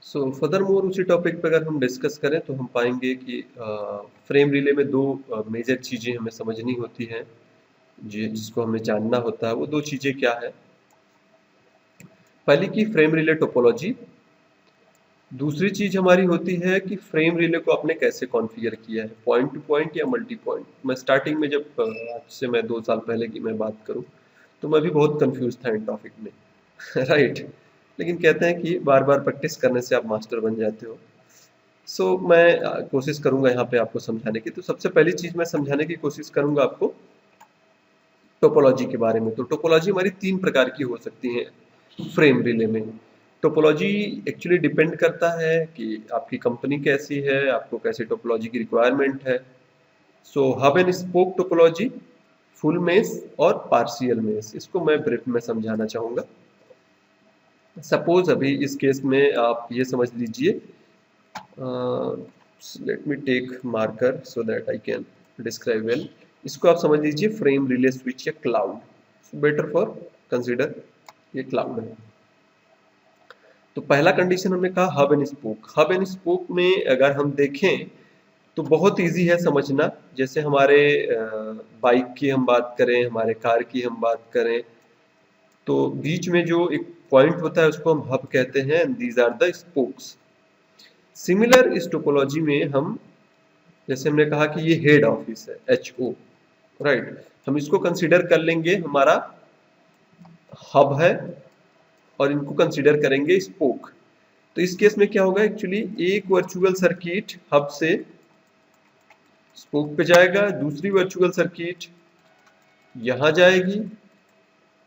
So further more उसी topic पे अगर हम डिस्कस करें तो हम पाएंगे कि फ्रेम रिले में दो मेजर चीज़ें हमें समझनी होती हैं, जिसको हमें जानना होता है। वो दो चीज़ें क्या है? पहली की फ्रेम रिले टोपोलॉजी। दूसरी चीज़ हमारी होती है कि फ्रेम रिले को आपने कैसे कॉन्फ़िगर किया है, पॉइंट टू पॉइंट या मल्टी पॉइंट। मैं स्टार्टिंग में जब आज से मैं 2 साल पहले की मैं बात करूं तो मैं भी बहुत कंफ्यूज था इन टॉपिक में राइट। लेकिन कहते हैं कि बार बार प्रैक्टिस करने से आप मास्टर बन जाते हो। मैं कोशिश करूंगा यहाँ पे आपको समझाने की। तो सबसे पहली चीज मैं समझाने की कोशिश करूंगा आपको टोपोलॉजी के बारे में। तो टोपोलॉजी हमारी 3 प्रकार की हो सकती है फ्रेम रिले में। टोपोलॉजी एक्चुअली डिपेंड करता है कि आपकी कंपनी कैसी है, आपको कैसी टोपोलॉजी की रिक्वायरमेंट है। Hub and spoke topology, full mesh और पार्शियल मेस, इसको मैं ब्रीफ में समझाना चाहूंगा। सपोज अभी इस केस में आप ये समझ लीजिए, let me take marker so that I can describe well. इसको आप समझ लीजिए फ्रेम रिले स्विच या क्लाउड। बेटर फॉर कंसिडर ये क्लाउड है। तो पहला कंडीशन हमने कहा hub and spoke. Hub and spoke में अगर हम देखें तो बहुत इजी है समझना। जैसे हमारे बाइक की हम बात करें, हमारे कार की हम बात करें, तो बीच में जो एक पॉइंट होता है उसको हम हब कहते हैं, these are the spokes. Similar इस टोपोलॉजी में हम, जैसे हमने कहा कि ये हेड ऑफिस है, HO, राइट। हम इसको कंसीडर कर लेंगे हमारा हब है और इनको कंसीडर करेंगे स्पोक। तो इस केस में क्या होगा, एक्चुअली एक वर्चुअल सर्किट हब से स्पोक पे जाएगा, दूसरी वर्चुअल सर्किट यहां जाएगी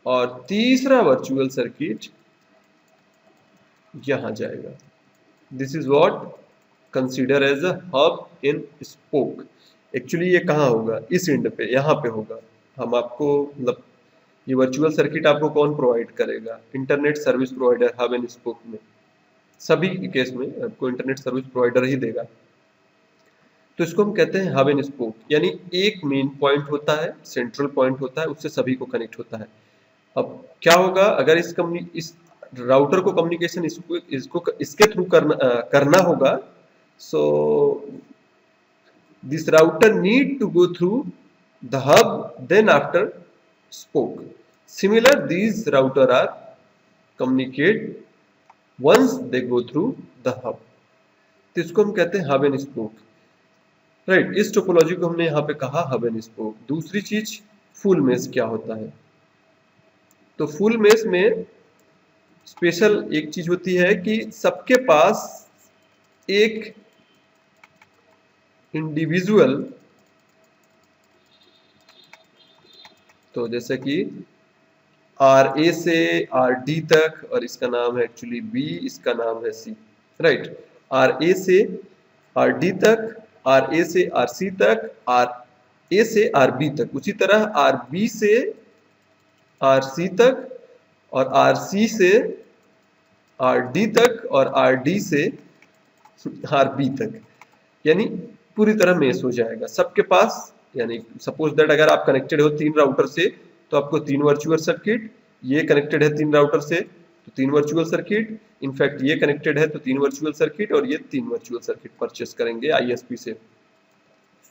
और तीसरा वर्चुअल सर्किट यहां जाएगा। This is what consider as a hub in spoke. Actually ये कहाँ होगा, इस एंड पे, यहाँ पे होगा। हम आपको मतलब ये वर्चुअल सर्किट आपको कौन प्रोवाइड करेगा? Internet service provider hub and spoke में, सभी केस में आपको इंटरनेट सर्विस प्रोवाइडर ही देगा। तो इसको हम कहते हैं हब एंड स्पोक, यानी एक मेन पॉइंट होता है, सेंट्रल पॉइंट होता है, उससे सभी को कनेक्ट होता है। अब क्या होगा अगर इस राउटर को कम्युनिकेशन इसको इसके थ्रू करना होगा, so this router need to go through the hub, then after spoke. Similar, these router are communicate once they go through the hub. तो इसको हम कहते हैं हब एंड स्पोक, राइट। इस टोपोलॉजी को हमने यहाँ पे कहा हब एंड स्पोक। दूसरी चीज फुल मेश क्या होता है? तो फुल मेश में स्पेशल एक चीज होती है कि सबके पास एक इंडिविजुअल, तो जैसे कि RA से RD तक, और इसका नाम है एक्चुअली B, इसका नाम है C, राइट। RA से RD तक, RA से RC तक, RA से RB तक, उसी तरह RB से RC तक, और RC से RD तक, और RD से RB तक, यानी पूरी तरह मेश हो जाएगा सबके पास। यानी सपोज दैट अगर आप कनेक्टेड हो 3 राउटर से तो आपको 3 वर्चुअल सर्किट, ये कनेक्टेड है 3 राउटर से तो 3 वर्चुअल सर्किट, इनफैक्ट ये कनेक्टेड है तो 3 वर्चुअल सर्किट, और ये 3 वर्चुअल सर्किट परचेस करेंगे ISP से।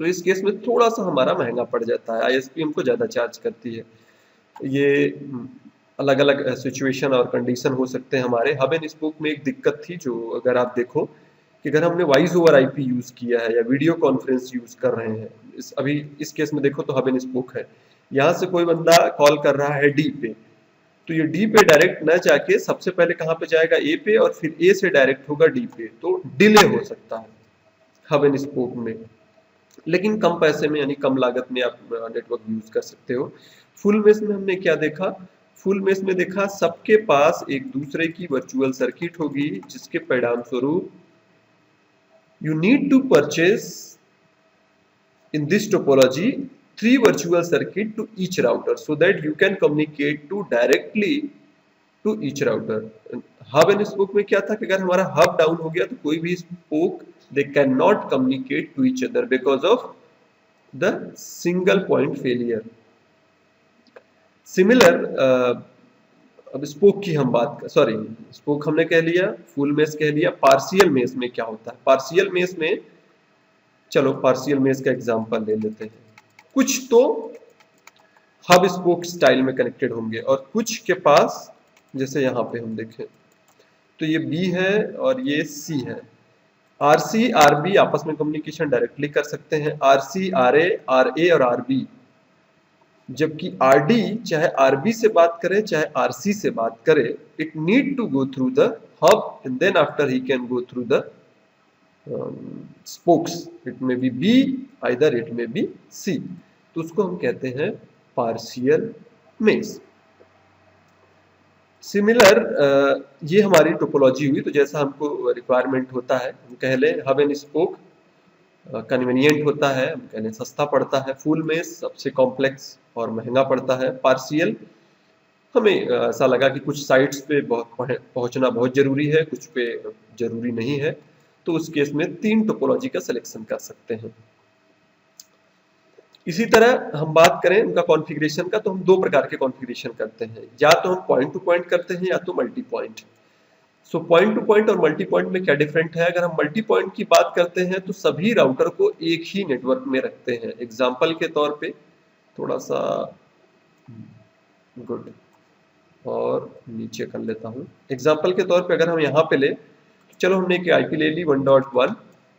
तो इस केस में थोड़ा सा हमारा महंगा पड़ जाता है, ISP हमको ज्यादा चार्ज करती है। ये अलग अलग सिचुएशन और कंडीशन हो सकते हैं। हमारे हब एंड स्पोक में एक दिक्कत थी, जो अगर आप देखो कि अगर हमने वॉइस ओवर IP यूज किया है या वीडियो कॉन्फ्रेंस यूज कर रहे हैं, अभी इस केस में देखो तो हब एंड स्पोक है, यहाँ से कोई बंदा कॉल कर रहा है D पे, तो ये D पे डायरेक्ट न जाके सबसे पहले कहाँ पे जाएगा, A पे, और फिर A से डायरेक्ट होगा D पे, तो डिले हो सकता है हब एंड स्पोक में। लेकिन कम पैसे में यानी कम लागत में आप नेटवर्क यूज कर सकते हो। फुल मेश में हमने क्या देखा? फुल मेश में देखा सबके पास एक दूसरे की वर्चुअल सर्किट होगी, जिसके परिणाम स्वरूप you need to purchase in this topology 3 virtual circuit to each router so that you can communicate to directly to each router. Hub and spoke में क्या था कि अगर हमारा हब डाउन हो गया तो कोई भी spoke they cannot communicate to each other because of the single point failure. Similar, अब स्पोक की हम बात कर, सॉरी स्पोक हमने कह लिया, फुल मेस कह लिया। पार्शियल मेस में क्या होता है? पार्शियल मेस में, चलो पार्शियल मेस का एग्जांपल ले लेते हैं। कुछ तो हब स्पोक स्टाइल में कनेक्टेड होंगे और कुछ के पास, जैसे यहाँ पे हम देखें तो ये बी है और ये सी है। आरसी आरबी आपस में कम्युनिकेशन डायरेक्टली कर सकते हैं, आरसी आरए आरए और आरबी। जबकि आरडी चाहे आरबी से बात करे चाहे आरसी से बात करे, it need to go through the hub and then after he can go through the spokes. It may be B, either it may be C. तो उसको हम कहते हैं पार्शियल मेस। सिमिलर ये हमारी टोपोलॉजी हुई। तो जैसा हमको रिक्वायरमेंट होता है, हम कह लें हब एंड स्पोक कन्वीनियंट होता है, हम कह लें सस्ता पड़ता है। फुल मेस सबसे कॉम्प्लेक्स और महंगा पड़ता है। पार्शियल हमें ऐसा लगा कि कुछ साइट्स पे पहुंचना बहुत जरूरी है, कुछ पे जरूरी नहीं है, तो उस केस में 3 टोपोलॉजी का सिलेक्शन कर सकते हैं। इसी तरह हम बात करें उनका कॉन्फ़िगरेशन का, तो हम 2 प्रकार के कॉन्फ़िगरेशन करते हैं, या तो हम पॉइंट टू पॉइंट करते हैं या तो multi point. So point to point और मल्टी पॉइंट में क्या डिफरेंट है? अगर हम मल्टी पॉइंट की बात करते हैं तो सभी राउटर को एक ही नेटवर्क में रखते हैं। एग्जाम्पल के तौर पे थोड़ा सा गुड और नीचे कर लेता हूं। एग्जाम्पल के तौर पे अगर हम यहाँ पे ले, चलो हमने एक आईपी ले ली 1.1,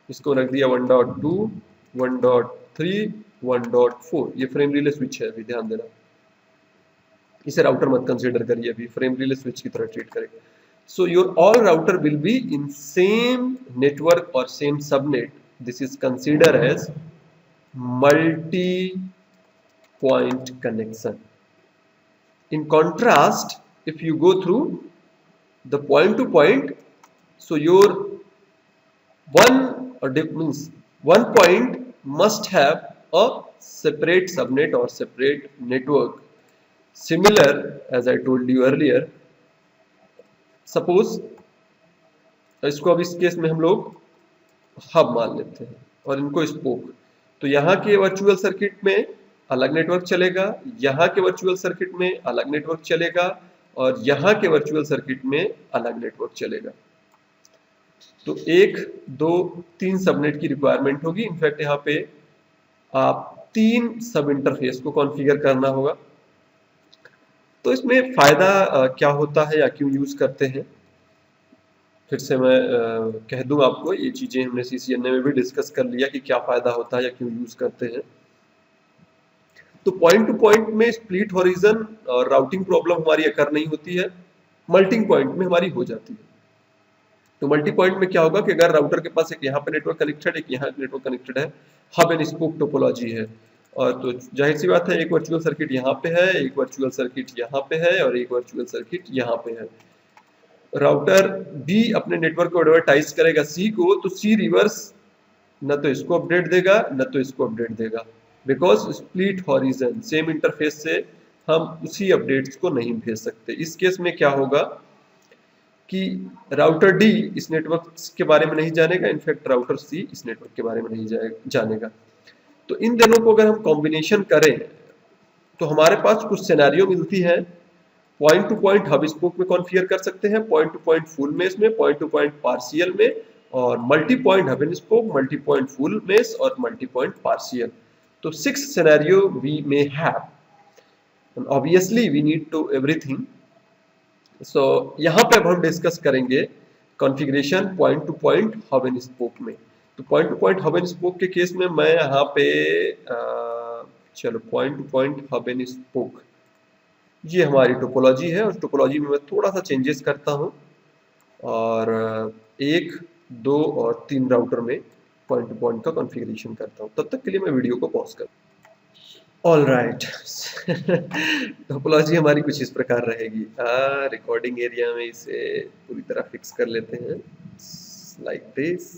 इसको रख दिया 1.2, 1.3, 1.4। ये फ्रेम रिले स्विच है, अभी ध्यान देना, इसे राउटर मत कंसीडर करिए, अभी फ्रेम रिले स्विच की तरह ट्रीट करेंगे। So your all router will be in same network और same subnet. This is consider as multi point connection. In contrast, if you go through the point to point, so your one point must have a separate subnet or separate network. Similar, as I told you earlier, suppose इसको अब इस case में हम लोग hub मान लेते हैं और इनको स्पोक। तो यहाँ के वर्चुअल सर्किट में अलग नेटवर्क चलेगा, यहाँ के वर्चुअल सर्किट में अलग नेटवर्क चलेगा और यहाँ के वर्चुअल सर्किट में अलग नेटवर्क चलेगा। तो 1, 2, 3 सबनेट की रिक्वायरमेंट होगी। इनफैक्ट यहाँ पे आप 3 सब इंटरफेस को कॉन्फ़िगर करना होगा। तो इसमें फायदा क्या होता है या क्यों यूज करते हैं, फिर से मैं कह दूं आपको, ये चीजें हमने CCNA में भी डिस्कस कर लिया कि क्या फायदा होता है या क्यों यूज करते हैं। तो पॉइंट टू पॉइंट में स्प्लिट हॉरिजन और राउटिंग प्रॉब्लम हमारी अकर नहीं होती है, मल्टी पॉइंट में हमारी हो जाती है। तो मल्टी पॉइंट में क्या होगा कि अगर राउटर के पास एक यहाँ पे नेटवर्क कनेक्टेड, एक यहाँ नेटवर्क कनेक्टेड है, हब एंड स्पोक टोपोलॉजी है, और तो जाहिर सी बात है एक वर्चुअल सर्किट यहाँ पे है, एक वर्चुअल सर्किट यहाँ पे है और एक वर्चुअल सर्किट यहाँ पे है। राउटर बी अपने नेटवर्क को एडवर्टाइज करेगा सी को, तो सी रिवर्स न तो इसको अपडेट देगा न तो इसको अपडेट देगा, because split horizon, same interface से हम उसी अपडेट्स को नहीं भेज सकते। इस केस में क्या होगा कि राउटर डी इस नेटवर्क के बारे में नहीं जानेगा, इनफैक्ट राउटर सी इस नेटवर्क के बारे में नहीं जानेगा। तो इन दोनों को अगर हम कॉम्बिनेशन करें तो हमारे पास कुछ सिनेरियो मिलती है। Point to point hub spoke में कॉन्फ़िगर कर सकते हैं, point to point full mesh में, पॉइंट टू पॉइंट पार्शियल में, और multi point hub and spoke, multi point full mesh और मल्टी पॉइंट पार्शियल। तो 6 scenario we may have, and obviously we need to everything. So यहाँ पे अब हम discuss करेंगे configuration point to point hub and spoke में। तो point to point hub and spoke के केस में मैं यहाँ पे चलो point to point hub and spoke, ये हमारी टोपोलॉजी है, उस टोपोलॉजी में मैं थोड़ा सा चेंजेस करता हूँ और 1, 2 और 3 राउटर में पॉइंट टू पॉइंट का कॉन्फ़िगरेशन करता हूँ। तब तक के लिए मैं वीडियो को पॉज कर। ऑल राइट, टोपोलॉजी हमारी कुछ इस प्रकार रहेगी। रिकॉर्डिंग एरिया में इसे पूरी तरह फिक्स कर लेते हैं, लाइक दिस,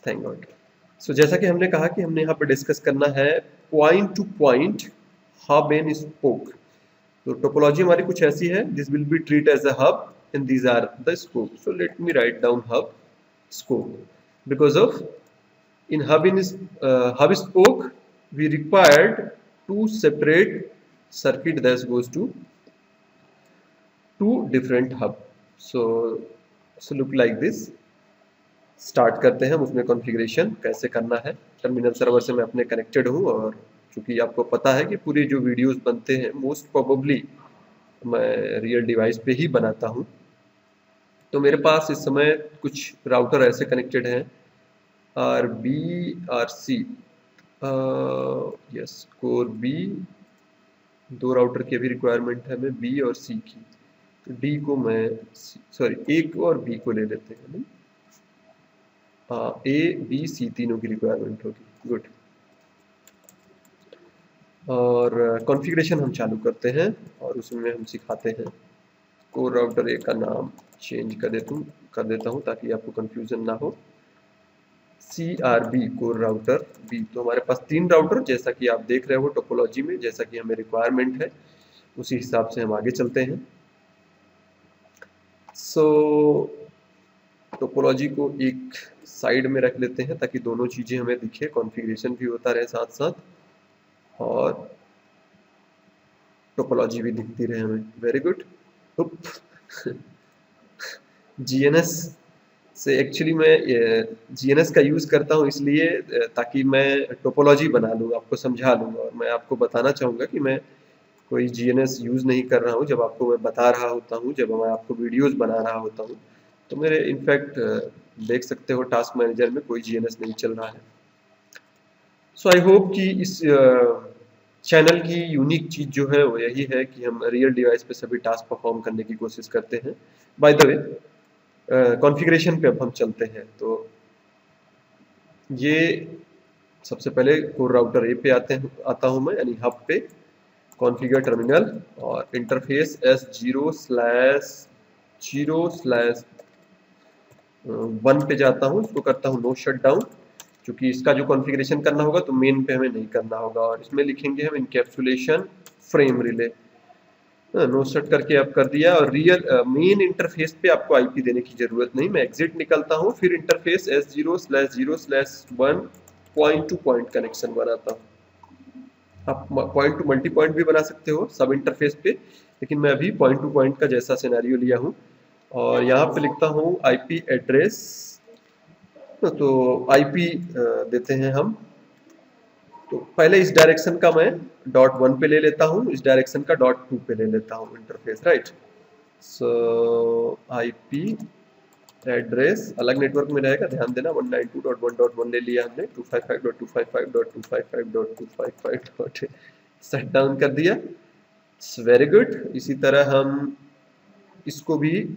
थैंक गॉड। सो जैसा कि हमने कहा कि हमने यहाँ पर डिस्कस करना है point to point hub and spoke. तो टोपोलॉजी हमारी कुछ ऐसी है, this will be treat as a hub and these are the scope. So let me write down hub scope, because of in hub spoke we required 2 separate circuit that goes to two different hub. So look like this. Start करते हैं हम उसमें configuration कैसे करना है। Terminal server से मैं अपने कनेक्टेड हूँ और क्योंकि आपको पता है कि पूरे जो वीडियोस बनते हैं मोस्ट प्रोबेबली मैं रियल डिवाइस पे ही बनाता हूँ। तो मेरे पास इस समय कुछ राउटर ऐसे कनेक्टेड हैं R B R C, yes core B, दो राउटर की भी रिक्वायरमेंट है हमें बी और सी की। तो डी को मैं सॉरी ए को और बी को ले लेते हैं। ए बी सी तीनों की रिक्वायरमेंट होगी। गुड। और कॉन्फ़िगरेशन हम चालू करते हैं और उसमें हम सिखाते हैं। कोर राउटर ए का नाम चेंज कर देता हूँ ताकि आपको कंफ्यूजन ना हो। CRB core router B. तो हमारे पास 3 राउटर जैसा कि आप देख रहे हो टोपोलॉजी में, जैसा कि हमें रिक्वायरमेंट है उसी हिसाब से हम आगे चलते हैं। सो टोपोलॉजी को एक साइड में रख लेते हैं ताकि दोनों चीज़ें हमें दिखे, कॉन्फ़िगरेशन भी होता रहे साथ साथ और टोपोलॉजी भी दिखती रहे हमें। Very good. GNS से एक्चुअली मैं GNS का यूज़ करता हूँ इसलिए ताकि मैं टोपोलॉजी बना लूँ, आपको समझा लूँ। और मैं आपको बताना चाहूँगा कि मैं कोई GNS यूज़ नहीं कर रहा हूँ। जब आपको मैं बता रहा होता हूँ, जब मैं आपको वीडियोज़ बना रहा होता हूँ, तो मेरे इनफैक्ट देख सकते हो टास्क मैनेजर में कोई GNS नहीं चल रहा है। सो आई होप कि इस चैनल की यूनिक चीज़ जो है वो यही है कि हम रियल डिवाइस पे सभी टास्क परफॉर्म करने की कोशिश करते हैं। बाय द वे कॉन्फ़िगरेशन पे अब हम चलते हैं। तो ये सबसे पहले कोर राउटर ए पे आता हूँ मैं, यानी हब पे। कॉन्फ़िगर टर्मिनल और इंटरफेस S0/0/1 पे जाता हूँ। इसको करता हूँ नो शट डाउन, क्योंकि इसका जो कॉन्फ़िगरेशन करना होगा तो मेन पे हमें नहीं करना होगा। और इसमें लिखेंगे हम encapsulation frame relay. No shut करके अब कर दिया। और रियल मेन इंटरफेस पे आपको आईपी देने की जरूरत नहीं। मैं एग्जिट निकलता हूँ, फिर interface S0/0/1 point to point connection बनाता हूँ। आप पॉइंट टू मल्टी पॉइंट भी बना सकते हो सब इंटरफेस पे, लेकिन मैं अभी पॉइंट टू पॉइंट का जैसा सिनेरियो लिया हूँ। और यहाँ पे लिखता हूँ आईपी एड्रेस। तो आईपी देते हैं हम। तो पहले इस डायरेक्शन का मैं .1 पे ले लेता हूँ, इस डायरेक्शन का .2 पे ले लेता हूँ इंटरफेस, राइट। सो आईपी एड्रेस अलग नेटवर्क में रहेगा, ध्यान देना। 192.1.1 ले लिया हमने, 255.255.255.255. शट डाउन कर दिया। Very good. इसी तरह हम इसको भी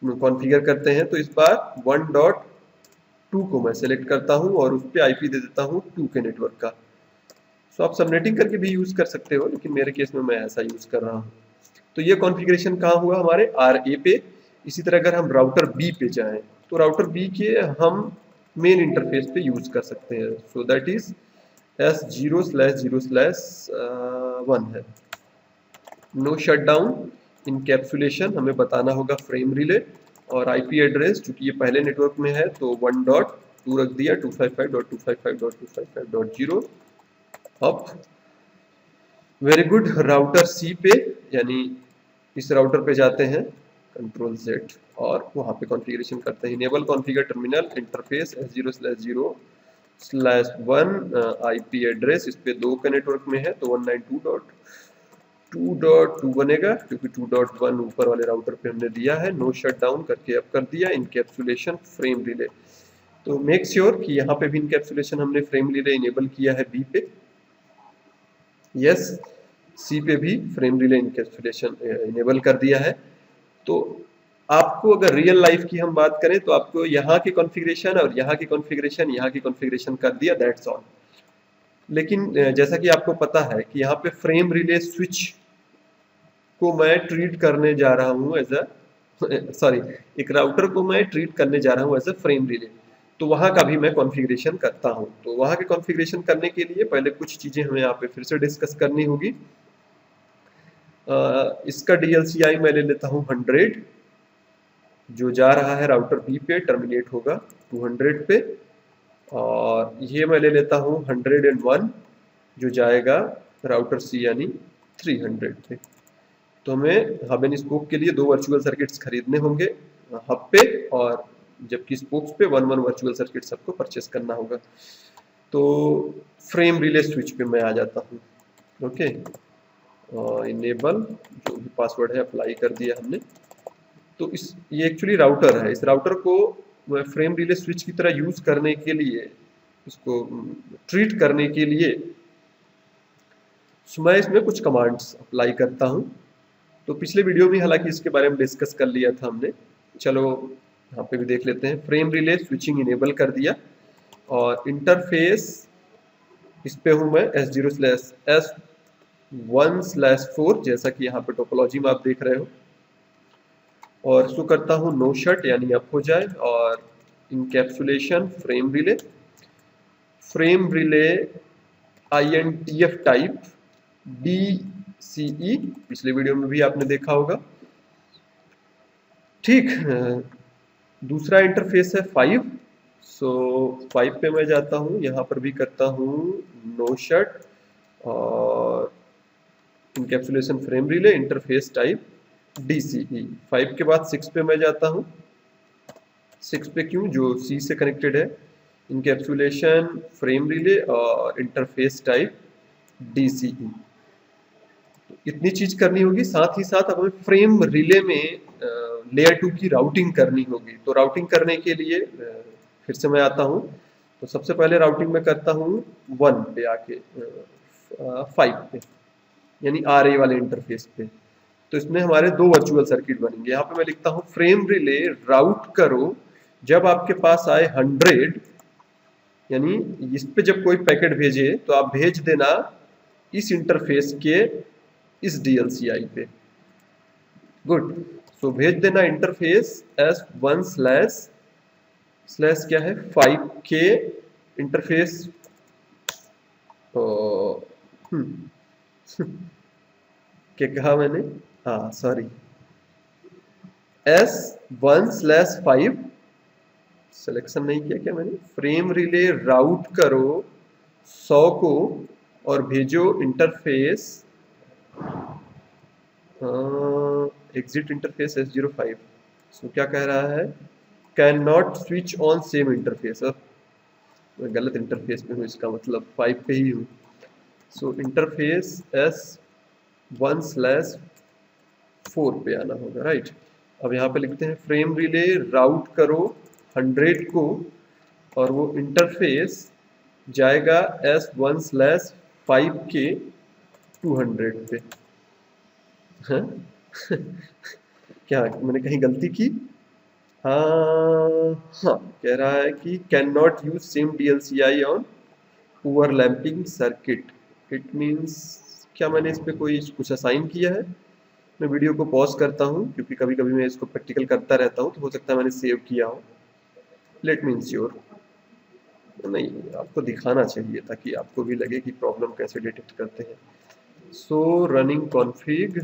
कॉन्फ़िगर करते हैं। तो इस बार 1.2 को मैं सेलेक्ट करता हूं और उस पर आईपी दे देता हूं 2 के नेटवर्क का। सो आप सबनेटिंग करके भी यूज कर सकते हो, लेकिन मेरे केस में मैं ऐसा यूज कर रहा हूं। तो ये कॉन्फ़िगरेशन कहाँ हुआ? हमारे RA पे। इसी तरह अगर हम राउटर बी पे जाएं तो राउटर बी के हम मेन इंटरफेस पे यूज कर सकते हैं। सो दैट इज S0/0/1 है। नो शट डाउन इनकैप्सुलेशन हमें बताना होगा फ्रेम रिले। और आईपी एड्रेस चूंकि ये पहले नेटवर्क में है तो 1.2 रख दिया, 255.255.255.0 अप। Very good. राउटर सी पे, यानी इस राउटर पे जाते हैं, कंट्रोल Z और वहां पे कॉन्फ़िगरेशन करते हैं। Enable configure terminal interface S0/0/1 IP address इस पे 2 का नेटवर्क में है तो 192.2.2 बनेगा, क्योंकि 2.1 ऊपर वाले राउटर पे हमने दिया है। नो शट डाउन करके अब कर दिया इनकैप्सुलेशन फ्रेम रिले। तो मेक श्योर कि यहाँ पे भी इनकैप्सुलेशन हमने फ्रेम रिले इनेबल किया है बी पे। यस, सी पे भी फ्रेम रिले इनकैप्सुलेशन इनेबल कर दिया है। तो आपको अगर रियल लाइफ की हम बात करें तो आपको यहाँ की कॉन्फ़िगरेशन और यहाँ की कॉन्फ़िगरेशन, यहाँ की कॉन्फ़िगरेशन कर दिया, दैट्स ऑल। लेकिन जैसा कि आपको पता है कि यहाँ पे फ्रेम रिले स्विच को मैं ट्रीट करने जा रहा हूँ एज अ सॉरी, एक राउटर को मैं ट्रीट करने जा रहा हूँ एज अ फ्रेम रिले। तो वहाँ का भी मैं कॉन्फ़िगरेशन करता हूँ। तो वहाँ के कॉन्फ़िगरेशन करने के लिए पहले कुछ चीज़ें हमें यहाँ पे फिर से डिस्कस करनी होगी। इसका DLCI मैं ले लेता हूँ 100, जो जा रहा है राउटर बी पे, टर्मिनेट होगा 200 पे। और ये मैं ले लेता हूँ 101, जो जाएगा राउटर सी यानी 300 पे। तो हमें हब एंड स्पोक के लिए 2 वर्चुअल सर्किट्स खरीदने होंगे हब पे, और जबकि स्पोक्स पे 1 वर्चुअल सर्किट सबको परचेस करना होगा। तो फ्रेम रिले स्विच पे मैं आ जाता हूँ। ओके, इनेबल जो भी पासवर्ड है अप्लाई कर दिया हमने। तो ये एक्चुअली राउटर है, इस राउटर को फ्रेम रिले स्विच की तरह यूज करने के लिए, इसको ट्रीट करने के लिए मैं इसमें कुछ कमांड्स अप्लाई करता हूँ। तो पिछले वीडियो में हालांकि इसके बारे में डिस्कस कर लिया था हमने, चलो यहाँ पे भी देख लेते हैं। फ्रेम रिले स्विचिंग इनेबल कर दिया, और इंटरफेस इस पे हूँ मैं S0/S1/4 जैसा कि यहाँ पे टोपोलॉजी में आप देख रहे हो, और इसको करता हूँ नो शट यानी अप हो जाए, और encapsulation frame relay INTF type DCE, पिछले वीडियो में भी आपने देखा होगा। ठीक, दूसरा इंटरफेस है 5। सो 5 पे मैं जाता हूँ, यहाँ पर भी करता हूँ नो शट और encapsulation frame relay interface type DCE। 5 के बाद 6 पे मैं जाता हूँ। 6 पे क्यों, जो C से कनेक्टेड है, इनकैप्सुलेशन फ्रेम रिले और इंटरफेस टाइप DCE। इतनी चीज करनी होगी, साथ ही साथ हमें फ्रेम रिले में लेयर 2 की राउटिंग करनी होगी। तो राउटिंग करने के लिए फिर से मैं आता हूँ। तो सबसे पहले राउटिंग में करता हूँ 1 पे आके 5 पे, यानी RA वाले इंटरफेस पे। तो इसमें हमारे 2 वर्चुअल सर्किट बनेंगे। यहाँ पे मैं लिखता हूँ फ्रेम रिले राउट करो जब आपके पास आए 100, यानी इस पे जब कोई पैकेट भेजे तो आप भेज देना इस इंटरफेस के इस DLCI पे। गुड, सो भेज देना इंटरफेस S1/ क्या है 5 के इंटरफेस क्या कहा मैंने, हाँ सॉरी, S1/5 सिलेक्शन नहीं किया क्या मैंने। फ्रेम रिले राउट करो 100 को और भेजो इंटरफेस एग्जिट इंटरफेस S05। सो क्या कह रहा है, can not switch on same interface. मैं गलत इंटरफेस पे हूँ, इसका मतलब 5 पे ही हूँ। सो इंटरफेस S1/4 पे आना होगा, राइट। अब यहाँ पे लिखते हैं फ्रेम रिले राउट करो 100 को, और वो इंटरफेस जाएगा S1/5 के 200 पे। हाँ? क्या मैंने कहीं गलती की? हाँ, कह रहा है कि can not use same DLCI on overlapping circuit. It means क्या मैंने इस पे कोई कुछ असाइन किया है? मैं वीडियो को पॉज करता हूँ, क्योंकि कभी कभी मैं इसको प्रैक्टिकल करता रहता हूँ, तो हो सकता है मैंने सेव किया हो। Let me ensure. नहीं, आपको दिखाना चाहिए ताकि आपको भी लगे कि प्रॉब्लम कैसे डिटेक्ट करते हैं। सो रनिंग कॉन्फ़िग,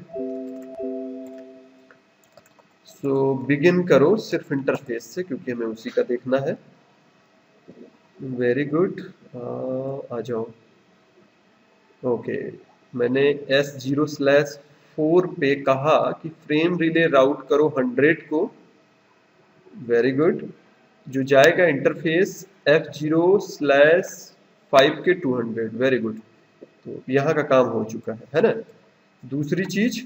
सो बिगिन करो सिर्फ इंटरफेस से, क्योंकि हमें उसी का देखना है। वेरी गुड, आ जाओ। ओके, मैंने S0/4 पे कहा कि फ्रेम रिले राउट करो 100 को। वेरी गुड, जो जाएगा इंटरफेस F0/5 के 200। वेरी गुड, तो यहाँ का काम हो चुका है ना। दूसरी चीज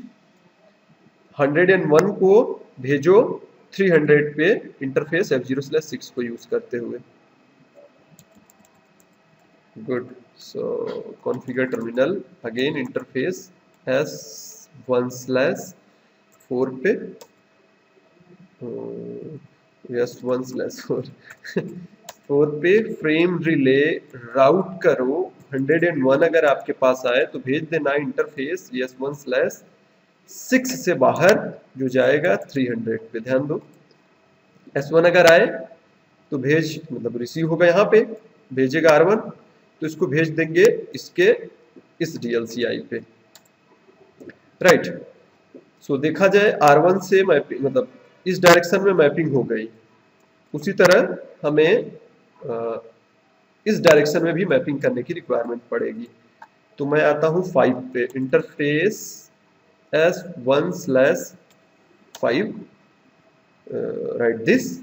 101 को भेजो 300 पे इंटरफेस F0/6 को यूज करते हुए। Good, so configure terminal again interface S1/4 पे, S1/4 4 पे फ्रेम रिले राउट करो 101 अगर आपके पास आए तो भेज देना इंटरफेस S1/6 से बाहर, जो जाएगा 300 पे। ध्यान दो, S1 अगर आए तो भेज मतलब रिसीव होगा, यहाँ पे भेजेगा R1, तो इसको भेज देंगे इसके इस DLCI पे, राइट। सो देखा जाए R1 से मैपिंग, मतलब इस डायरेक्शन में मैपिंग हो गई। उसी तरह हमें इस डायरेक्शन में भी मैपिंग करने की रिक्वायरमेंट पड़ेगी। तो मैं आता हूँ 5 पे, इंटरफेस S1/5 राइट दिस।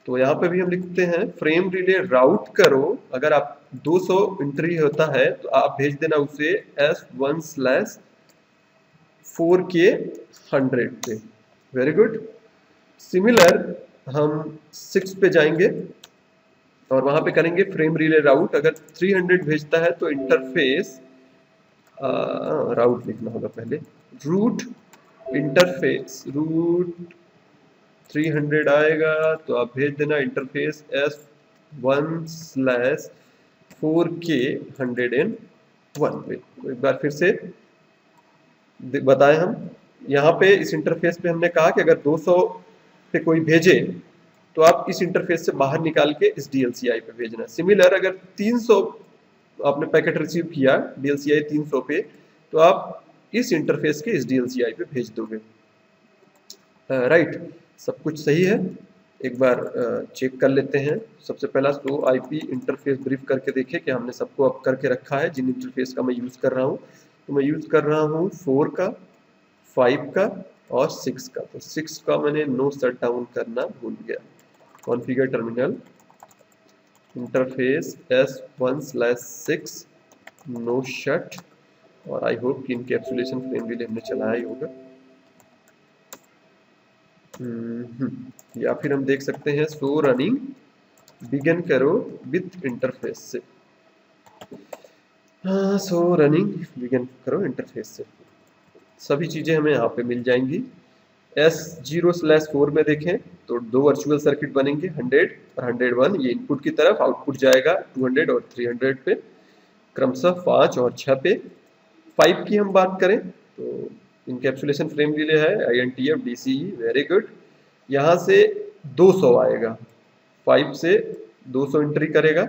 तो यहाँ पे भी हम लिखते हैं फ्रेम रिले राउट करो, अगर आप 200 एंट्री होता है तो आप भेज देना उसे S1/4K 100 पे। Very good. सिमिलर हम 6 पे जाएंगे और वहां पे करेंगे फ्रेम रिले राउट। अगर 300 भेजता है तो इंटरफेस राउट लिखना होगा पहले, रूट इंटरफेस रूट 300 आएगा तो आप भेज देना इंटरफेस S1/4K 101 पे। तो एक बार फिर से बताएं हम, यहाँ पे इस इंटरफेस पे हमने कहा कि अगर 200 पे कोई भेजे तो आप इस इंटरफेस से बाहर निकाल के इस DLCI पे भेजना। सिमिलर अगर 300 आपने पैकेट रिसीव किया DLCI 300 पे, तो आप इस इंटरफेस के इस DLCI पे भेज दोगे। राइट, सब कुछ सही है। एक बार चेक कर लेते हैं। सबसे पहला शो IP इंटरफेस ब्रीफ करके देखें कि हमने सबको अप करके रखा है जिन इंटरफेस का मैं यूज़ कर रहा हूँ। तो मैं यूज़ कर रहा हूँ 4 का, 5 का और 6 का। तो 6 का मैंने नो शट डाउन करना भूल गया। Configure terminal interface S1/6 no shut, और आई होप कि इनकैप्सुलेशन फ्रेम रिले हमने चलाया ही होगा। या फिर हम देख सकते हैं शो रनिंग बिगिन करो विथ इंटरफेस से। हाँ, शो रनिंग बिगिन करो इंटरफेस से, सभी चीज़ें हमें यहाँ पे मिल जाएंगी। S0/4 में देखें तो दो वर्चुअल सर्किट बनेंगे 100 और 101। ये इनपुट की तरफ, आउटपुट जाएगा 200 और 300 पे, क्रमशः 5 और 6 पे। 5 की हम बात करें तो इनकैप्सुलेशन फ्रेम रिले है INTF DCE। Very good. यहाँ से 200 आएगा, 5 से 200 एंट्री करेगा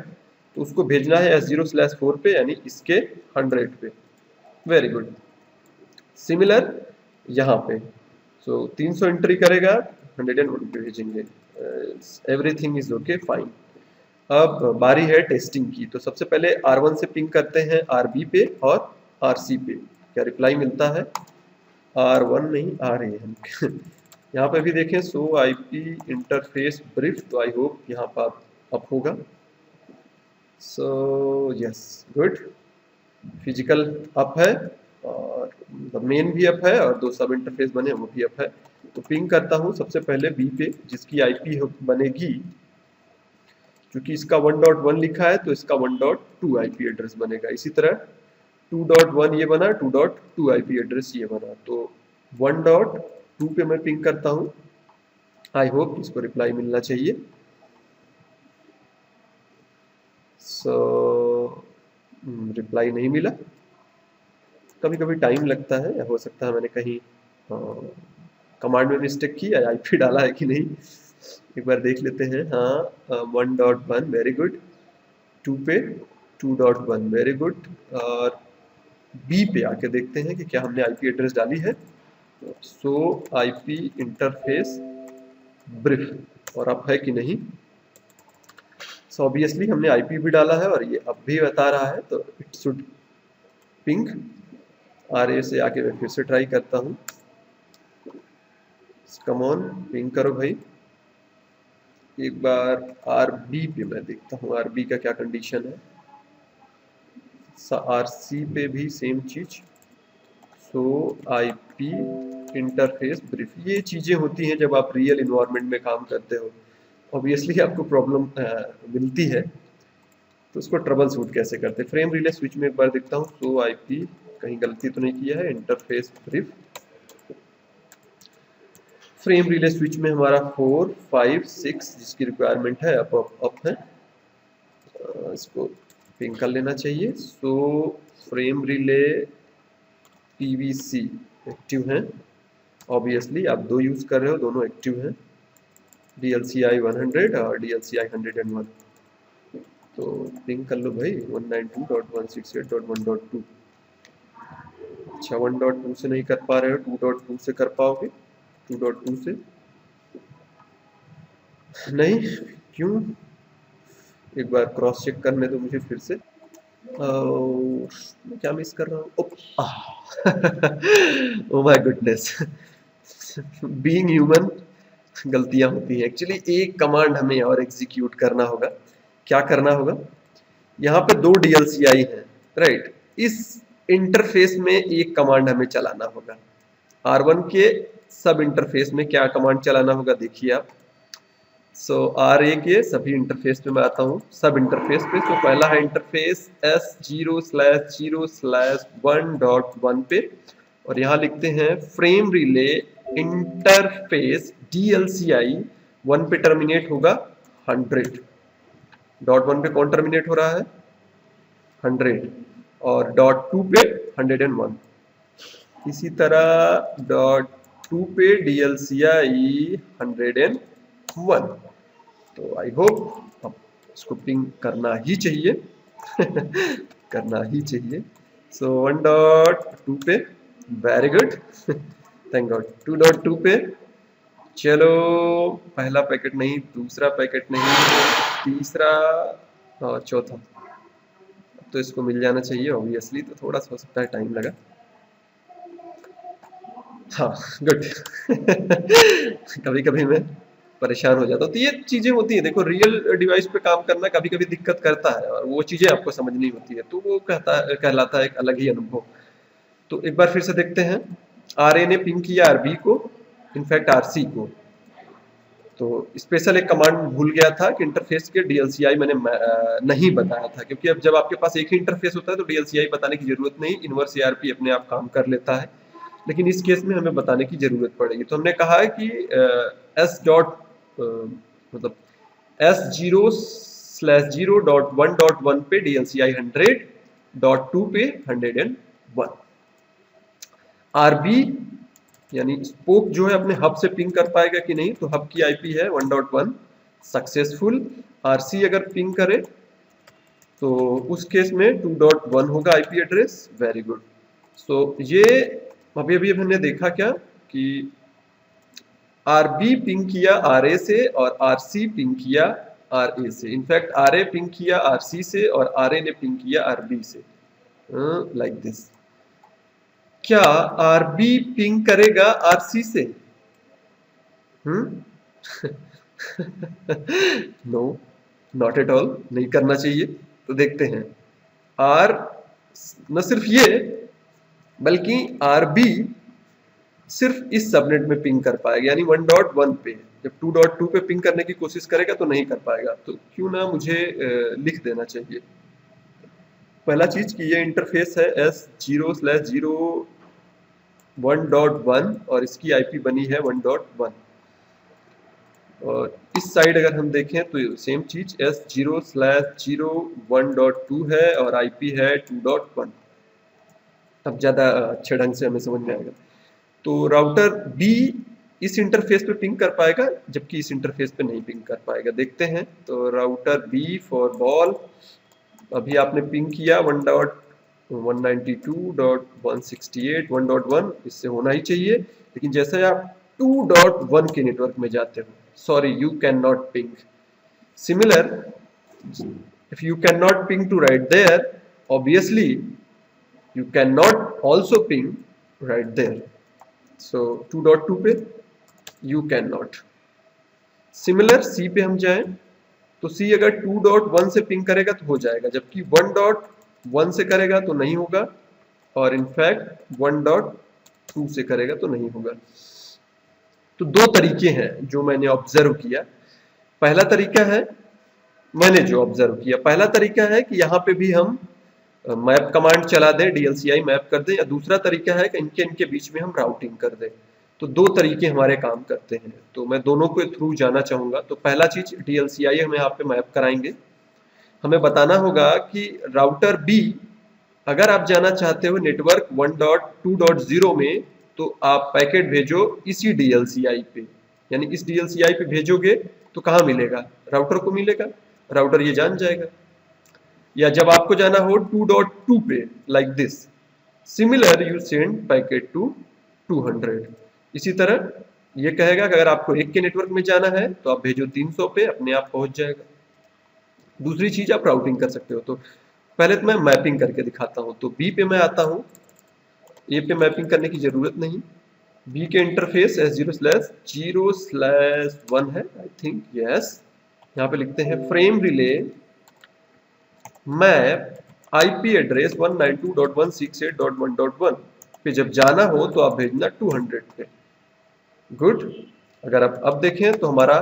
तो उसको भेजना है S0/4 पे, यानी इसके 100 पे। Very good. सिमिलर यहाँ पे सो 300 एंट्री करेगा 101 पे भेजेंगे। Everything is okay fine. अब बारी है टेस्टिंग की। तो सबसे पहले R1 से पिंग करते हैं RB पे और RC पे, क्या रिप्लाई मिलता है। R1 नहीं RAN यहाँ पे भी देखें शो IP इंटरफेस ब्रीफ, तो आई होप यहाँ पर अप होगा। So yes good, physical up है और मेन भी अप है और दो सब इंटरफेस बने वो भी अप है। तो पिंग करता हूँ सबसे पहले B पे, जिसकी IP बनेगी, क्योंकि इसका 1.1 लिखा है तो इसका 1.2 IP एड्रेस बनेगा। इसी तरह 2.1 ये बना, 2.2 IP एड्रेस ये बना, तो 1.2 पे मैं पिंग करता हूँ। आई होप इसको रिप्लाई मिलना चाहिए। सो रिप्लाई नहीं मिला। कभी कभी टाइम लगता है, या हो सकता है मैंने कहीं कमांड में मिस्टेक की या IP डाला है कि नहीं, एक बार देख लेते हैं। हाँ 1.1 वेरी गुड, 2 पे 2.1 वेरी गुड, और B पे आके देखते हैं कि क्या हमने IP एड्रेस डाली है। सो IP इंटरफेस ब्रीफ और अब है कि नहीं। सो ऑब्वियसली हमने IP भी डाला है और ये अब भी बता रहा है, तो इट शुड पिंग। RA से आके मैं फिर से ट्राई करता हूँ। कम ऑन पिंग करो भाई। एक बार RB पे मैं देखता हूँ RB का क्या कंडीशन है। RC पे भी सेम चीज। सो IP इंटरफेस ब्रीफ, ये चीजें होती हैं जब आप रियल इन्वायरमेंट में काम करते हो, ऑब्वियसली आपको प्रॉब्लम मिलती है, तो उसको ट्रबल शूट कैसे करते हैं। फ्रेम रिले स्विच में एक बार देखता हूँ। सो IP कहीं गलती तो नहीं किया है, interface brief. Frame relay switch में हमारा 4, 5, 6 जिसकी रिक्वायरमेंट है अप है, इसको पिंग कर लेना चाहिए। सो फ्रेम रिले PVC एक्टिव है, ऑब्वियसली आप दो यूज कर रहे हो, दोनों एक्टिव हैं, DLCI 100 और DLCI 101। तो पिंग कर लो भाई 192.168.1.2। अच्छा 1.2 से नहीं कर पा रहे हो, 2.2 से कर पाओगे। 2.2 से नहीं, क्यों, एक बार क्रॉस चेक करने दो मुझे फिर से। मैं क्या मिस कर रहा हूँ। Oh my goodness, being human गलतियां होती हैं। एक्चुअली एक कमांड हमें और एग्जीक्यूट करना होगा। क्या करना होगा? यहाँ पे दो DLCI हैं, राइट? इस इंटरफेस में एक कमांड हमें चलाना होगा। R1 के सब इंटरफेस में क्या कमांड चलाना होगा देखिए आप। सो RA के सभी इंटरफेस पे मैं आता हूँ, सब इंटरफेस पे। तो पहला है इंटरफेस S0/0/1.1 पे, और यहाँ लिखते हैं फ्रेम रिले इंटरफेस DLCI 1 पे टर्मिनेट होगा 100.1 पे कौन टर्मिनेट हो रहा है? 100, और .2 पे 101। इसी तरह .2 पे DLCI 101। तो आई होप अब इसको पिंग करना ही चाहिए। करना ही चाहिए। सो 1.2 पे, वेरी गुड, थैंक गॉड। 2.2 पे, चलो पहला पैकेट नहीं, दूसरा पैकेट नहीं, तीसरा और चौथा। तो इसको मिल जाना चाहिए ऑब्वियसली, तो थोड़ा सा हो सकता है टाइम लगा। हाँ, गुड। कभी कभी मैं परेशान हो जाता हूँ, तो ये चीजें होती हैं। देखो, रियल डिवाइस पे काम करना कभी कभी दिक्कत करता है, और वो चीजें आपको समझनी होती है, तो वो कहलाता है एक अलग ही अनुभव। तो एक बार फिर से देखते हैं। RA ने पिंग किया RB को, इनफैक्ट RC को। तो स्पेशल एक कमांड भूल गया था कि इंटरफेस के DLCI मैंने नहीं बताया था, क्योंकि अब जब आपके पास एक ही इंटरफेस होता है तो DLCI बताने की जरूरत नहीं, इनवर्स ARP अपने आप काम कर लेता है। लेकिन इस केस में हमें बताने की जरूरत पड़ेगी। तो हमने कहा है कि S डॉट मतलब S0/0.1.1 पे DLCI 100.2 पे 101। RB यानी स्पोक जो है अपने हब से पिंग कर पाएगा कि नहीं, तो हब की IP है 1.1, सक्सेसफुल। RC अगर पिंग करे तो उस केस में 2.1 होगा IP एड्रेस, वेरी गुड। सो ये अभी अभी हमने देखा क्या कि RB पिंग किया RA से और RC पिंग किया RA से। इनफैक्ट RA पिंग किया RC से और RA ने पिंग किया RB से, लाइक दिस। क्या RB पिंग करेगा RC से? नो, नॉट एट ऑल, नहीं करना चाहिए। तो देखते हैं। R न सिर्फ ये, बल्कि RB सिर्फ इस सबनेट में पिंग कर पाएगा, यानी 1.1 पे। जब 2.2 पे पिंग करने की कोशिश करेगा तो नहीं कर पाएगा। तो क्यों ना मुझे लिख देना चाहिए। पहला चीज कि ये इंटरफेस है S0/0.1 और इसकी IP बनी है 1.1। और इस साइड अगर हम देखें तो सेम चीज S0/0.1.2 है और IP है 2.1। अब ज्यादा अच्छे ढंग से हमें समझ में आएगा। तो राउटर B इस इंटरफेस पे पिंग कर पाएगा, जबकि इस इंटरफेस पे नहीं पिंग कर पाएगा। देखते हैं। तो राउटर B फॉर बॉल, अभी आपने पिंग किया 1.192.168 1.1, इससे होना ही चाहिए। लेकिन जैसे आप 2.1 के नेटवर्क में जाते हो, sorry, you can not ping. Similar, if you cannot ping to right there, obviously you cannot also ping right there. So 2.2 पे you cannot. सिमिलर C पे हम जाएं तो C अगर 2.1 से पिंग करेगा तो हो जाएगा, जबकि 1.1 से करेगा तो नहीं होगा, और इनफैक्ट 1.2 से करेगा तो नहीं होगा। तो दो तरीके हैं जो मैंने ऑब्जर्व किया। पहला तरीका है, मैंने जो ऑब्जर्व किया, पहला तरीका है कि यहाँ पे भी हम मैप कमांड चला दें, DLCI मैप कर दें, या दूसरा तरीका है कि इनके बीच में हम राउटिंग कर दें। तो दो तरीके हमारे काम करते हैं, तो मैं दोनों के थ्रू जाना चाहूंगा। तो पहला चीज DLCI हम यहाँ पे मैप कराएंगे। हमें बताना होगा कि राउटर B, अगर आप जाना चाहते हो नेटवर्क 1.2.0 में, तो आप पैकेट भेजो इसी DLCI पे, यानी इस DLCI पे भेजोगे तो कहाँ मिलेगा? राउटर को मिलेगा, राउटर ये जान जाएगा। या जब आपको जाना हो 2.2 पे, like this, similar you send packet to 200। इसी तरह ये कहेगा कि अगर आपको एक के नेटवर्क में जाना है तो आप भेजो 300 पे, अपने आप पहुंच जाएगा। दूसरी चीज आप राउटिंग कर सकते हो। तो पहले तो मैं मैपिंग करके दिखाता हूं। तो B पे मैं आता हूं, ए पे मैपिंग करने की जरूरत नहीं। बी के इंटरफेस S0/0/1 है, आई थिंक यस। यहाँ पे लिखते हैं frame relay map IP address 192.168.1.1 पे जब जाना हो तो आप भेजना 200 पे। गुड। अगर आप अब देखें तो हमारा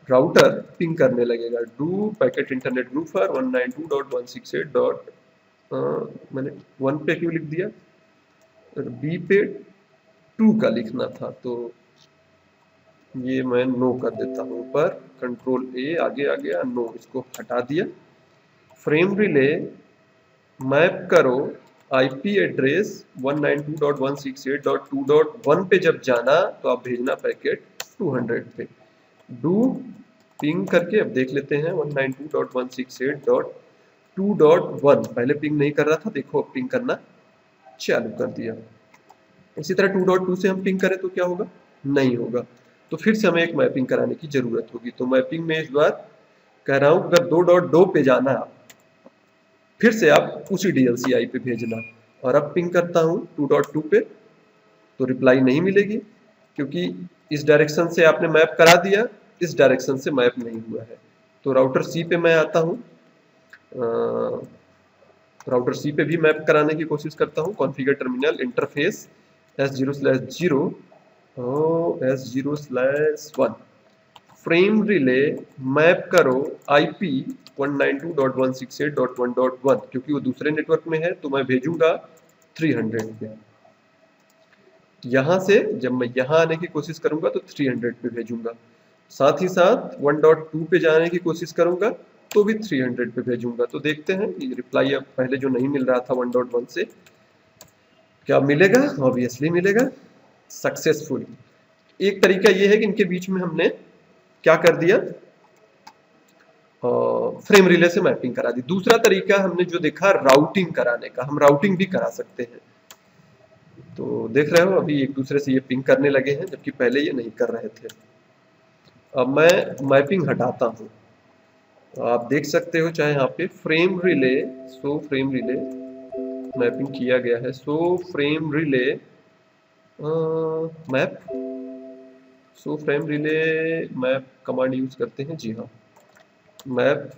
राउटर पिंग करने लगेगा, डू पैकेट इंटरनेट ग्रुपर 192.168. मैंने 1 पे क्यों लिख दिया, बी पे 2 का लिखना था, तो ये मैं नो कर देता हूँ ऊपर, कंट्रोल ए, आगे आ गया, नो, इसको हटा दिया। फ्रेम रिले मैप करो आईपी एड्रेस 192.168.2.1 पे जब जाना तो आप भेजना पैकेट 200 पे। डू पिंग करके अब देख लेते हैं 192.168.2.1, पहले पिंग नहीं कर रहा था, देखो अब पिंग करना चालू कर दिया। इसी तरह 2.2 से हम पिंग करें तो क्या होगा, नहीं होगा, तो फिर से हमें एक मैपिंग कराने की जरूरत होगी। तो मैपिंग में इस बार कह रहा हूं अगर 2.2 पे जाना है फिर से आप उसी DLCI पे भेजना। और अब पिंग करता हूं 2.2 पे तो रिप्लाई नहीं मिलेगी, क्योंकि इस डायरेक्शन से आपने मैप करा दिया, इस डायरेक्शन से मैप नहीं हुआ है। तो राउटर सी पे मैं आता हूं, राउटर सी पे भी मैप कराने की कोशिश करता हूं। Configure terminal interface S0/0/S0/1 frame relay map करो IP 192.168.1.1, क्योंकि वो दूसरे नेटवर्क में है तो मैं भेजूंगा 300 पे। यहां से जब मैं यहां आने की कोशिश करूंगा तो 300 पे भेजूंगा, साथ ही साथ 1.2 पे जाने की कोशिश करूंगा तो भी 300 पे भेजूंगा। तो देखते हैं ये रिप्लाई अब पहले जो नहीं मिल रहा था 1.1 से क्या मिलेगा, ऑब्वियसली मिलेगा, सक्सेसफुल। एक तरीका ये है कि इनके बीच में हमने क्या कर दिया, फ्रेम रिले से मैपिंग करा दी। दूसरा तरीका हमने जो देखा राउटिंग कराने का, हम राउटिंग भी करा सकते हैं। तो देख रहे हो अभी एक दूसरे से ये पिंग करने लगे हैं, जबकि पहले ये नहीं कर रहे थे। अब मैं मैपिंग हटाता हूं, आप देख सकते हो चाहे यहाँ पे frame relay, so frame relay mapping किया गया है, so frame relay map, so frame relay map command use करते हैं, जी हाँ मैप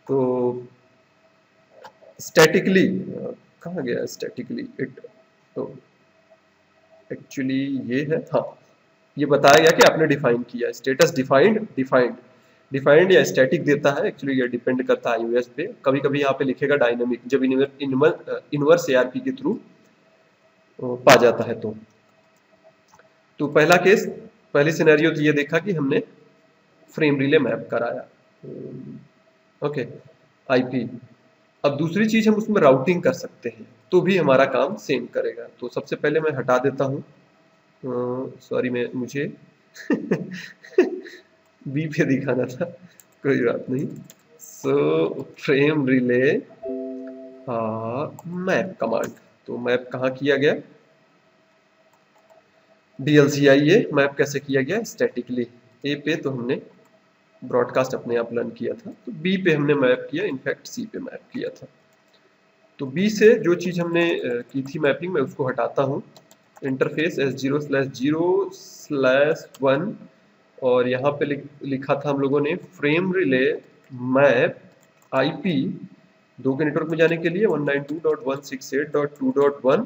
तो स्टैटिकली कहाँ गया स्टैटिकली, इट तो एक्चुअली ये है, हाँ ये बताया गया कि आपने डिफाइन किया, स्टेटस डिफाइंड, डिफाइंड या स्टैटिक देता है, एक्चुअली ये डिपेंड करता है iOS पे। कभी कभी यहाँ पे लिखेगा डायनेमिक, जब इनवर्स ARP के थ्रू पा जाता है। तो पहला केस, पहली सिनेरियो तो ये देखा कि हमने फ्रेम रिले मैप कराया, ओके IP। अब दूसरी चीज हम उसमें राउटिंग कर सकते हैं तो भी हमारा काम सेम करेगा। तो सबसे पहले मैं हटा देता हूँ, सॉरी मैं मुझे बी पे दिखाना था, कोई बात नहीं। सो फ्रेम रिले मैप कमांड, तो मैप कहाँ किया गया, DLCI ये मैप कैसे किया गया, स्टैटिकली। ए पे तो हमने ब्रॉडकास्ट अपने आप रन किया था, तो बी पे हमने मैप किया, इनफैक्ट सी पे मैप किया था। तो बी से जो चीज हमने की थी मैपिंग, मैं उसको हटाता हूँ, इंटरफेस S0/0/1, और यहाँ पे लिखा था हम लोगों ने फ्रेम रिले मैप IP 2 के नेटवर्क में जाने के लिए 192.168.2.1,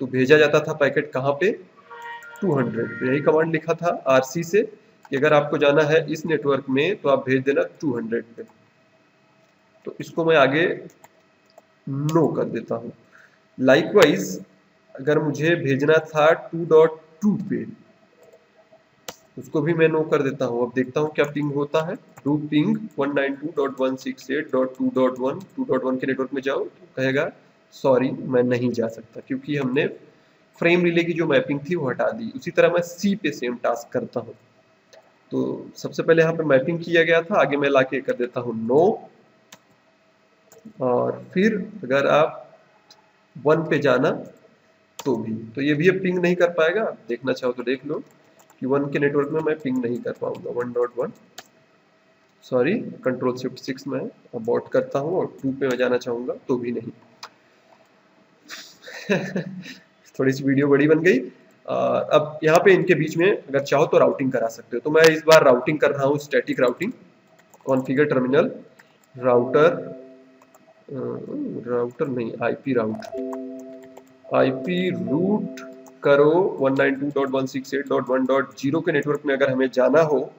तो भेजा जाता था पैकेट कहाँ पे, 200 पे। यही कमांड लिखा था RC से कि अगर आपको जाना है इस नेटवर्क में तो आप भेज देना 200 पे। तो इसको मैं आगे नो कर देता हूँ। लाइकवाइज अगर मुझे भेजना था 2.2 पे, उसको भी मैं नो कर देता हूँ। अब देखता हूँ क्या पिंग होता है, डू पिंग 192.168.2.1, 2.1 के नेटवर्क में जाओ, तो कहेगा सॉरी मैं नहीं जा सकता, क्योंकि हमने फ्रेम रिले की जो मैपिंग थी वो हटा दी। उसी तरह मैं सी पे सेम टास्क करता हूँ। तो सबसे पहले यहाँ पे मैपिंग किया गया था, आगे मैं लाके कर देता हूँ नो, और फिर अगर आप 1 पे जाना तो भी, तो ये भी अब पिंग नहीं कर पाएगा। देखना चाहो तो देख लो कि 1 के नेटवर्क में मैं पिंग नहीं कर पाऊंगा, 1.1, सॉरी कंट्रोल शिफ्ट 6 में अबॉर्ट करता हूँ, और 2 पे मैं जाना चाहूंगा तो भी नहीं। थोड़ी सी वीडियो बड़ी बन गई। अब यहाँ पे इनके बीच में अगर चाहो तो राउटिंग करा सकते हो, तो मैं इस बार राउटिंग कर रहा हूँ, static routing. Configure terminal router, router नहीं आईपी राउट, आईपी रूट करो 192.168.1.0 के नेटवर्क में। अगर हमें जाना हो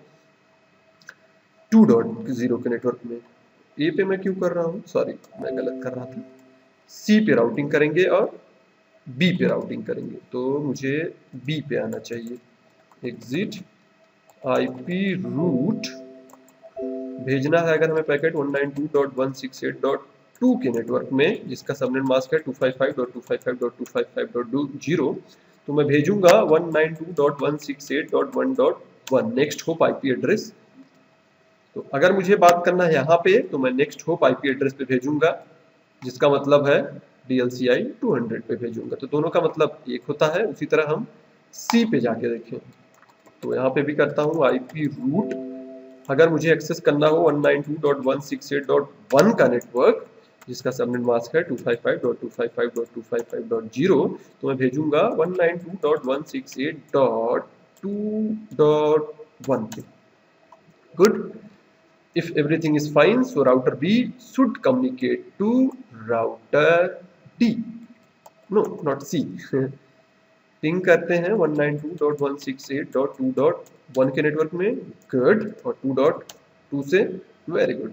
2.0 के नेटवर्क में, ए पे मैं क्यों कर रहा हूँ, सॉरी मैं गलत कर रहा था, सी पे राउटिंग करेंगे और बी पे राउटिंग करेंगे, तो मुझे बी पे आना चाहिए। एग्जिट आईपी रूट भेजना है अगर हमें पैकेट 192.168.2 के नेटवर्क में, जिसका सबनेट मास्क है 255.255.255.0, तो मैं भेजूंगा 192.168.1.1 नेक्स्ट होप आईपी एड्रेस। तो अगर मुझे बात करना है यहाँ पे, तो मैं नेक्स्ट होप आईपी एड्रेस पे भेजूंगा, जिसका मतलब है DLCI 200 पे भेजूंगा। तो दोनों का मतलब एक होता है। उसी तरह हम सी पे जाके देखें, तो यहाँ पे भी करता हूँ आईपी रूट। अगर मुझे एक्सेस करना हो 192.168.1 का नेटवर्क, जिसका सबनेट मास्क है 255.255.255.0, तो मैं भेजूंगा 192.168.2.1 पे। Good. If everything is fine, so router B should communicate to router D. No, not C. Ping करते हैं 192.168.2.1 के नेटवर्क में, गुड, और 2.2 से, वेरी गुड।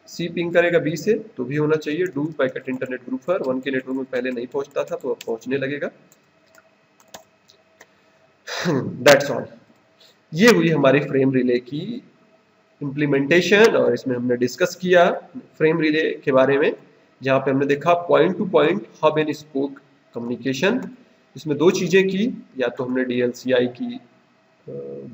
सी पिंग करेगा बी से, तो भी होना चाहिए डू पैकेट इंटरनेट ग्रुपर 1 के नेटवर्क में पहले नहीं पहुंचता था, तो अब पहुंचने लगेगा। That's all. ये हुई हमारी फ्रेम रिले की इम्प्लीमेंटेशन, और इसमें हमने डिस्कस किया फ्रेम रिले के बारे में, जहाँ पे हमने देखा point to point hub and spoke communication. इसमें दो चीजें की, या तो हमने DLCI की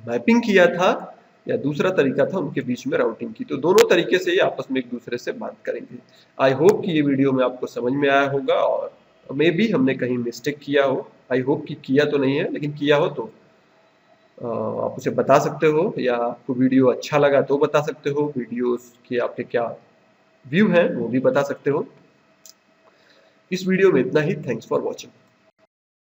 मैपिंग किया था, या दूसरा तरीका था उनके बीच में राउटिंग की। तो दोनों तरीके से ये आपस में एक दूसरे से बात करेंगे। आई होप कि ये वीडियो में आपको समझ में आया होगा, और मे बी हमने कहीं मिस्टेक किया हो। आई होप कि किया तो नहीं है, लेकिन किया हो तो आप उसे बता सकते हो, या आपको वीडियो अच्छा लगा तो बता सकते हो। वीडियोस के आपके क्या व्यू हैं वो भी बता सकते हो। इस वीडियो में इतना ही। Thanks for watching.